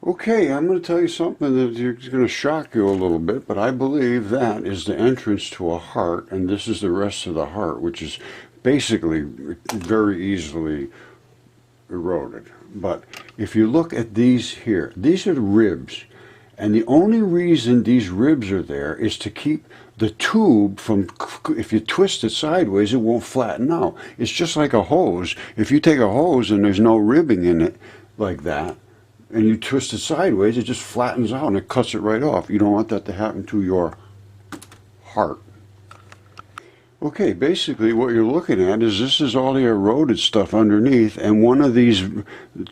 Okay, I'm going to tell you something that is going to shock you a little bit, but I believe that is the entrance to a heart, and this is the rest of the heart, which is basically very easily eroded. But if you look at these here, these are the ribs, and the only reason these ribs are there is to keep the tube from, if you twist it sideways, it won't flatten out. It's just like a hose. If you take a hose and there's no ribbing in it like that, and you twist it sideways, it just flattens out and it cuts it right off. You don't want that to happen to your heart. Okay, basically what you're looking at is this is all the eroded stuff underneath, and one of these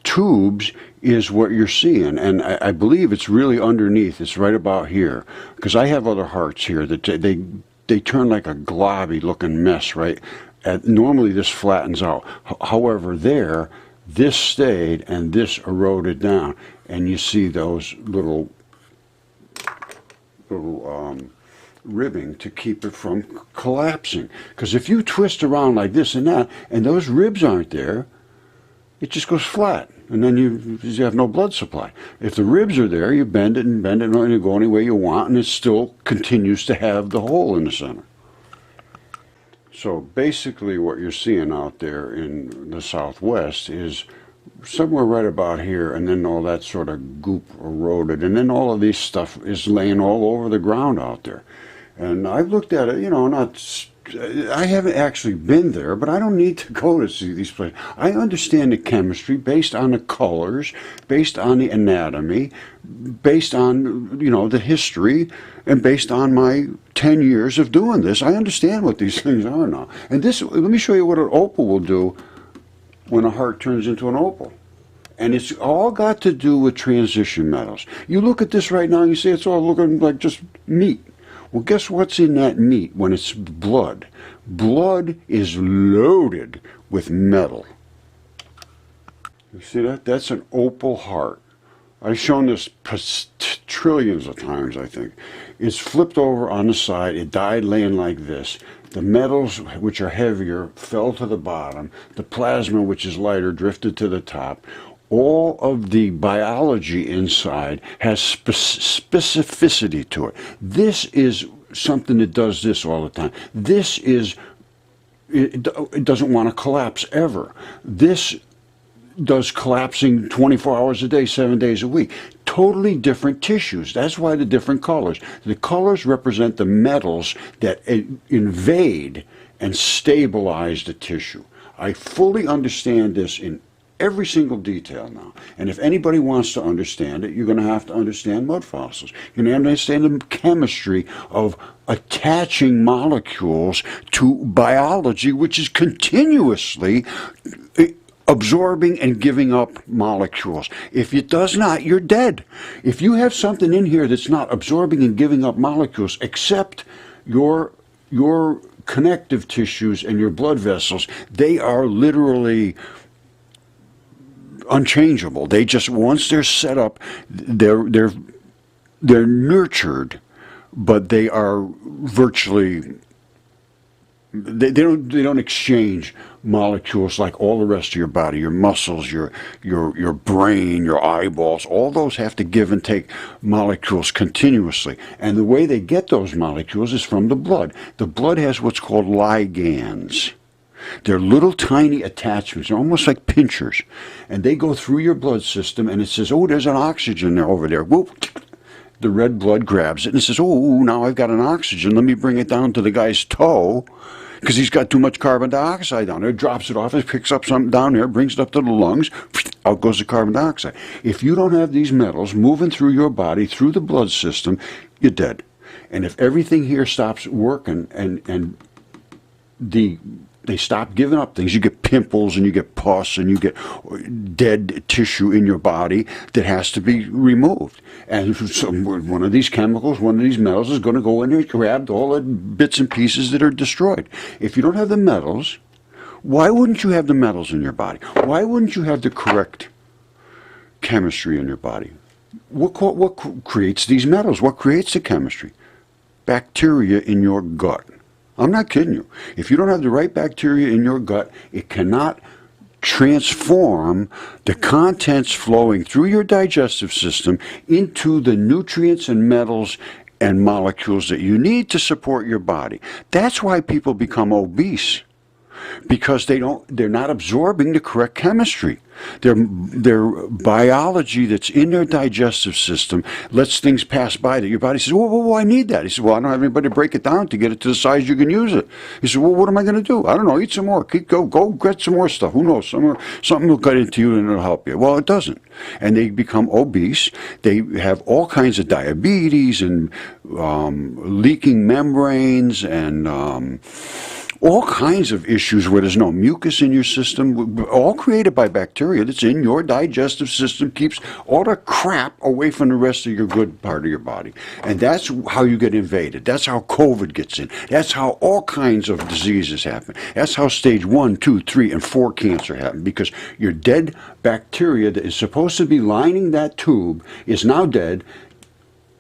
tubes is what you're seeing, and I believe it's really underneath. It's right about here, because I have other hearts here that they turn like a globby looking mess, right? Normally this flattens out. However, this stayed and this eroded down, and you see those little ribbing to keep it from collapsing. Because if you twist around like this and that, and those ribs aren't there, it just goes flat, and then you have no blood supply. If the ribs are there, you bend it and you go any way you want, and it still continues to have the hole in the center. So basically what you're seeing out there in the southwest is somewhere right about here, and then all that sort of goop eroded, and then all of this stuff is laying all over the ground out there. And I've looked at it, I haven't actually been there, but I don't need to go to see these places. I understand the chemistry based on the colors, based on the anatomy, based on, the history, and based on my 10 years of doing this. I understand what these things are now. And let me show you what an opal will do when a heart turns into an opal. And it's all got to do with transition metals. You look at this right now and you say it's all looking like just meat. Well, guess what's in that meat when it's blood? Blood is loaded with metal. You see that? That's an opal heart. I've shown this trillions of times, I think. It's flipped over on the side. It died laying like this. The metals, which are heavier, fell to the bottom. The plasma, which is lighter, drifted to the top. All of the biology inside has specificity to it. This is something that does this all the time. It doesn't want to collapse ever. This does collapsing 24 hours a day, 7 days a week. Totally different tissues. That's why the different colors. The colors represent the metals that invade and stabilize the tissue. I fully understand this in every single detail now. And if anybody wants to understand it, you're going to have to understand mud fossils. You're going to understand the chemistry of attaching molecules to biology, which is continuously absorbing and giving up molecules. If it does not, you're dead. If you have something in here that's not absorbing and giving up molecules, except your connective tissues and your blood vessels, they are literally unchangeable. They just, once they're set up, they're nurtured, but they are virtually, they don't exchange molecules like all the rest of your body. Your muscles, your brain, your eyeballs, all those have to give and take molecules continuously. And the way they get those molecules is from the blood. The blood has what's called ligands. They're little tiny attachments. They're almost like pinchers. And they go through your blood system, and it says, oh, there's an oxygen there over there. Whoop. The red blood grabs it and says, oh, now I've got an oxygen. Let me bring it down to the guy's toe because he's got too much carbon dioxide down there. Drops it off, it picks up something down there, brings it up to the lungs, out goes the carbon dioxide. If you don't have these metals moving through your body, through the blood system, you're dead. And if everything here stops working and they stop giving up things, you get pimples and you get pus and you get dead tissue in your body that has to be removed. And one of these chemicals, one of these metals is going to go in there and grab all the bits and pieces that are destroyed. If you don't have the metals, why wouldn't you have the metals in your body? Why wouldn't you have the correct chemistry in your body? What creates these metals? What creates the chemistry? Bacteria in your gut. I'm not kidding you. If you don't have the right bacteria in your gut, it cannot transform the contents flowing through your digestive system into the nutrients and metals and molecules that you need to support your body. That's why people become obese, because they're not absorbing the correct chemistry. Their biology that's in their digestive system lets things pass by that your body says, whoa, I need that. He says, well, I don't have anybody to break it down to get it to the size you can use it. He said, well, what am I going to do? I don't know, eat some more. Go get some more stuff. Who knows? Something will get into you and it'll help you. Well, it doesn't. And they become obese. They have all kinds of diabetes and leaking membranes and all kinds of issues where there's no mucus in your system, all created by bacteria that's in your digestive system, keeps all the crap away from the rest of your good part of your body. And that's how you get invaded. That's how COVID gets in. That's how all kinds of diseases happen. That's how stage 1, 2, 3, and 4 cancer happen, because your dead bacteria that is supposed to be lining that tube is now dead.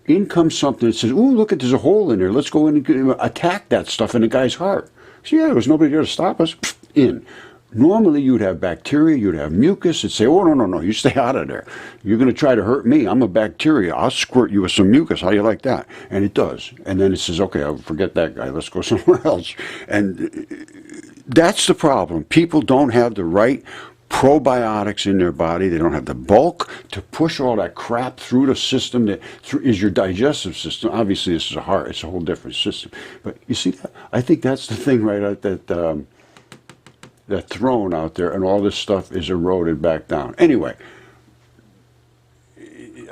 In comes something that says, ooh, look, there's a hole in there. Let's go in and attack that stuff in the guy's heart. So yeah, there was nobody there to stop us. In. Normally you'd have bacteria, you'd have mucus. It'd say, oh, no, you stay out of there. You're going to try to hurt me. I'm a bacteria. I'll squirt you with some mucus. How do you like that? And it does. And then it says, okay, I'll forget that guy. Let's go somewhere else. And that's the problem. People don't have the right probiotics in their body. They don't have the bulk to push all that crap through the system that is your digestive system. Obviously, this is a heart. It's a whole different system. But you see that? I think that's the thing right out that throne out there, and all this stuff is eroded back down. Anyway,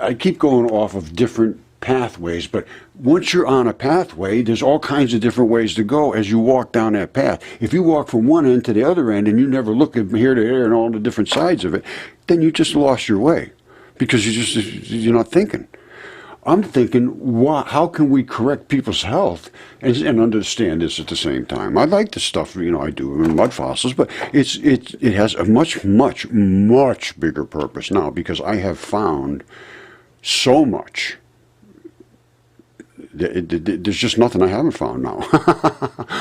I keep going off of different pathways, but once you're on a pathway, there's all kinds of different ways to go as you walk down that path. If you walk from one end to the other end and you never look at here to here and all the different sides of it, then you just lost your way, because you're not thinking. I'm thinking, how can we correct people's health and understand this at the same time? I like the stuff, I do in mud fossils, but it has a much bigger purpose now, because I have found so much. There's just nothing I haven't found now.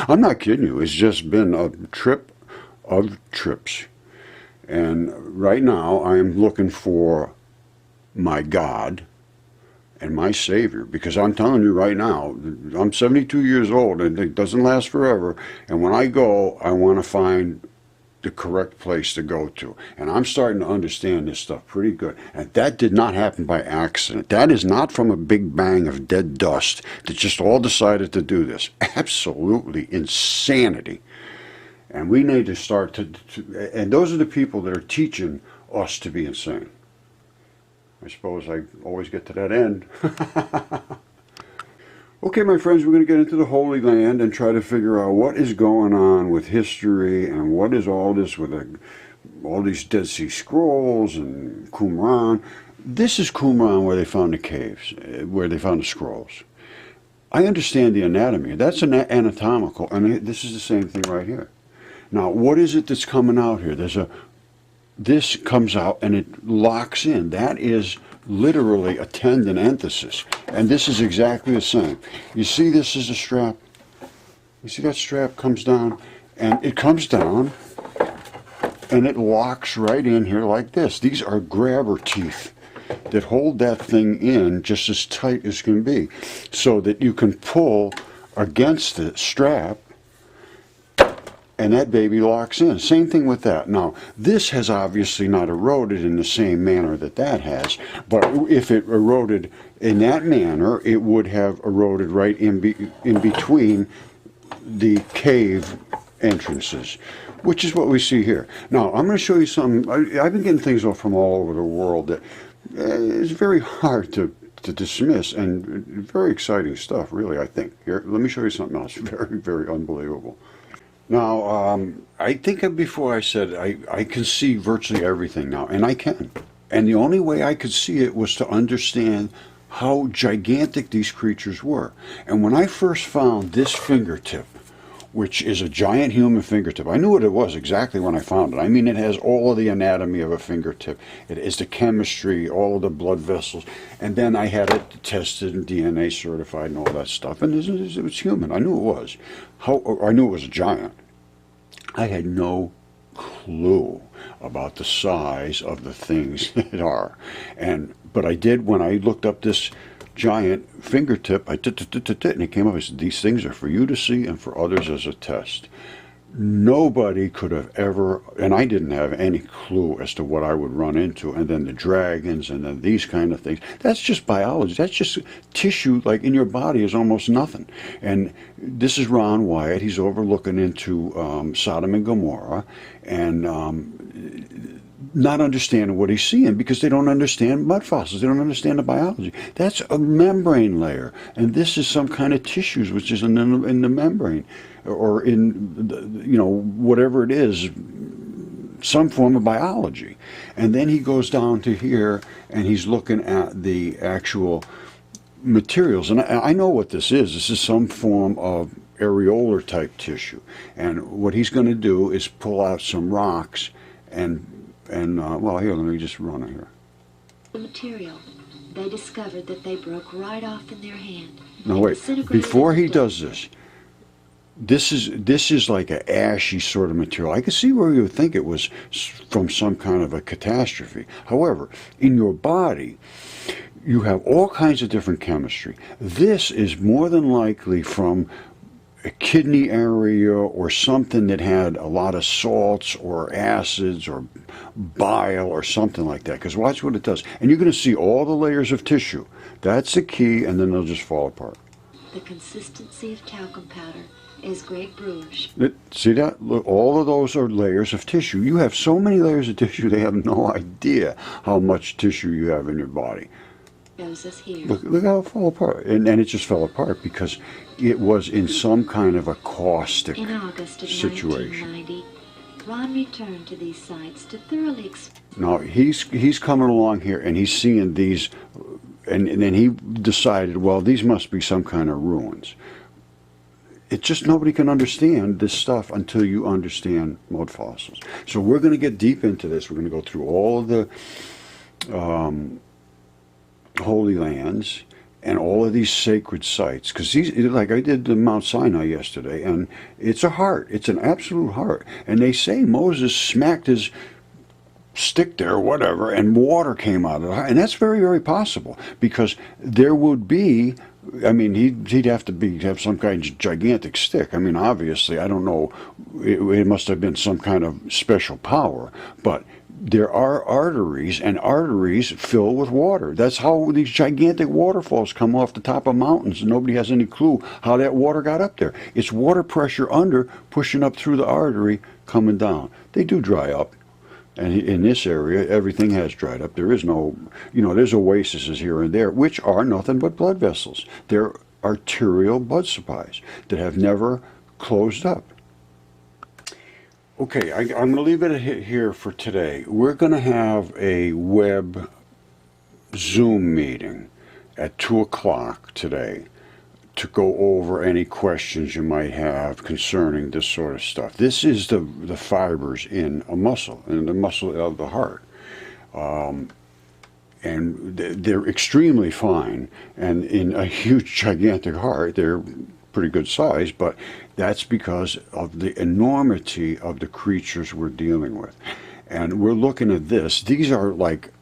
I'm not kidding you. It's just been a trip of trips. And right now I am looking for my God and my Savior, because I'm telling you right now, I'm 72 years old and it doesn't last forever. And when I go, I want to find the correct place to go to. And I'm starting to understand this stuff pretty good. And that did not happen by accident. That is not from a big bang of dead dust that just all decided to do this. Absolutely insanity. And we need to start and those are the people that are teaching us to be insane. I suppose I always get to that end. Okay, my friends, we're going to get into the Holy Land and try to figure out what is going on with history and what is all this with all these Dead Sea Scrolls and Qumran. This is Qumran, where they found the caves, where they found the scrolls. I understand the anatomy. That's anatomical, and this is the same thing right here. Now, what is it that's coming out here? This comes out and it locks in. That is literally a tendon enthesis, and this is exactly the same. You see, this is a strap. You see that strap comes down, and it comes down and it locks right in here like this. These are grabber teeth that hold that thing in just as tight as can be, so that you can pull against the strap and that baby locks in. Same thing with that. Now, this has obviously not eroded in the same manner that has, but if it eroded in that manner, it would have eroded right in between the cave entrances, which is what we see here. Now, I'm going to show you something. I've been getting things from all over the world that is very hard to dismiss, and very exciting stuff, really, I think. Here, let me show you something else. Very unbelievable. Now, I think before I said I can see virtually everything now, and I can. And the only way I could see it was to understand how gigantic these creatures were. And when I first found this fingertip, which is a giant human fingertip, I knew what it was exactly when I found it. I mean, it has all of the anatomy of a fingertip. It is the chemistry, all of the blood vessels. And then I had it tested and DNA certified and all that stuff. And it was human. I knew it was. I knew it was a giant. I had no clue. about the size of the things that are. But I did, when I looked up this giant fingertip, and it came up, I said, these things are for you to see and for others as a test. Nobody could have ever, and I didn't have any clue as to what I would run into, and then the dragons, and then these kind of things. That's just biology. That's just tissue, like in your body is almost nothing. And this is Ron Wyatt. He's overlooking into Sodom and Gomorrah, and not understanding what he's seeing because they don't understand mud fossils. They don't understand the biology. That's a membrane layer, and this is some kind of tissues which is in the membrane, or in the, whatever it is, some form of biology. And then he goes down to here and he's looking at the actual materials, and I know what this is. This is some form of areolar type tissue, and what he's going to do is pull out some rocks and well, here, let me just run it here. The material, they discovered that they broke right off in their hand. No, wait, before he does this is like an ashy sort of material. I can see where you would think it was from some kind of a catastrophe. However, in your body, you have all kinds of different chemistry. This is more than likely from a kidney area or something that had a lot of salts or acids or bile or something like that. Because watch what it does. And you're going to see all the layers of tissue. That's the key, and then they'll just fall apart. The consistency of talcum powder is great brewers. See that? Look, all of those are layers of tissue. You have so many layers of tissue, they have no idea how much tissue you have in your body. Shows us here. Look how it fell apart. And it just fell apart because it was in some kind of a caustic in August of situation. 1990, Ron returned to these sites to thoroughly Now, he's coming along here and he's seeing these, and then he decided, well, these must be some kind of ruins. It's just nobody can understand this stuff until you understand mud fossils. So we're going to get deep into this. We're going to go through all of the Holy Lands and all of these sacred sites, because like I did the Mount Sinai yesterday, and it's a heart. It's an absolute heart. And they say Moses smacked his stick there or whatever, and water came out of the heart. And that's very, very possible, because there would be, I mean, he'd have to have some kind of gigantic stick. I mean, obviously, I don't know, it must have been some kind of special power, but there are arteries, and arteries fill with water. That's how these gigantic waterfalls come off the top of mountains, and nobody has any clue how that water got up there. It's water pressure under, pushing up through the artery, coming down. They do dry up, and in this area, everything has dried up. There is no, there's oases here and there, which are nothing but blood vessels. They're arterial blood supplies that have never closed up. Okay, I'm going to leave it here for today. We're going to have a web Zoom meeting at 2 o'clock today to go over any questions you might have concerning this sort of stuff. This is the fibers in a muscle, in the muscle of the heart. And they're extremely fine, and in a huge, gigantic heart, they're pretty good size, but that's because of the enormity of the creatures we're dealing with. And we're looking at this. These are like,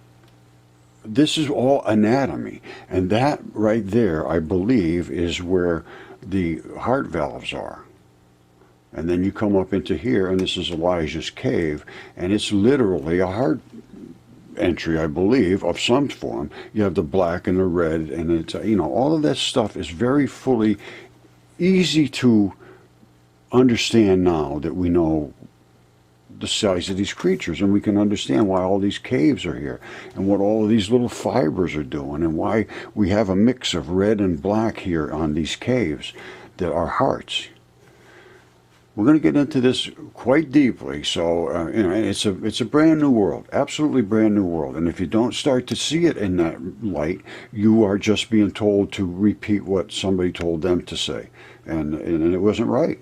this is all anatomy. And that right there, I believe, is where the heart valves are. And then you come up into here, and this is Elijah's cave, and it's literally a heart entry, I believe, of some form. You have the black and the red, and it's, all of that stuff is very fully easy to understand now that we know the size of these creatures, and we can understand why all these caves are here and what all of these little fibers are doing, and why we have a mix of red and black here on these caves that are hearts. We're going to get into this quite deeply, so it's a brand new world, absolutely brand new world. And if you don't start to see it in that light, you are just being told to repeat what somebody told them to say, and it wasn't right.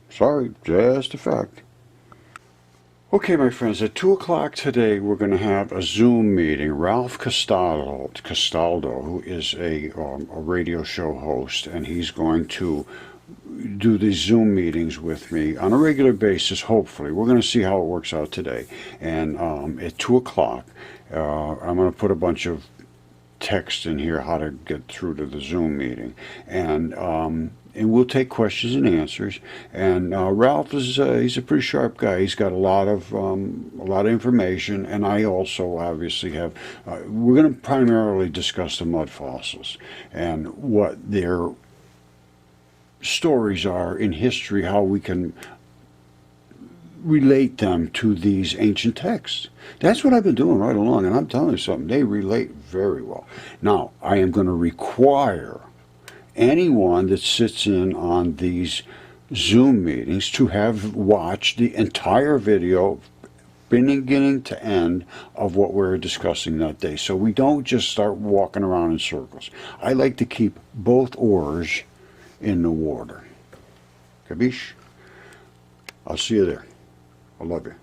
Sorry, just a fact. Okay, my friends, at 2 o'clock today, we're going to have a Zoom meeting. Ralph Castaldo, who is a radio show host, and he's going to do these Zoom meetings with me on a regular basis, hopefully. We're going to see how it works out today. And at 2 o'clock, I'm going to put a bunch of text in here how to get through to the Zoom meeting. And we'll take questions and answers. And Ralph is he's a pretty sharp guy. He's got a lot of information, and I also obviously have. We're going to primarily discuss the mud fossils and what their stories are in history, how we can relate them to these ancient texts. That's what I've been doing right along, and I'm telling you something, they relate very well. Now, I am going to require anyone that sits in on these Zoom meetings to have watched the entire video beginning to end of what we're discussing that day, so we don't just start walking around in circles. I like to keep both oars in the water. Capiche? I'll see you there. I love you.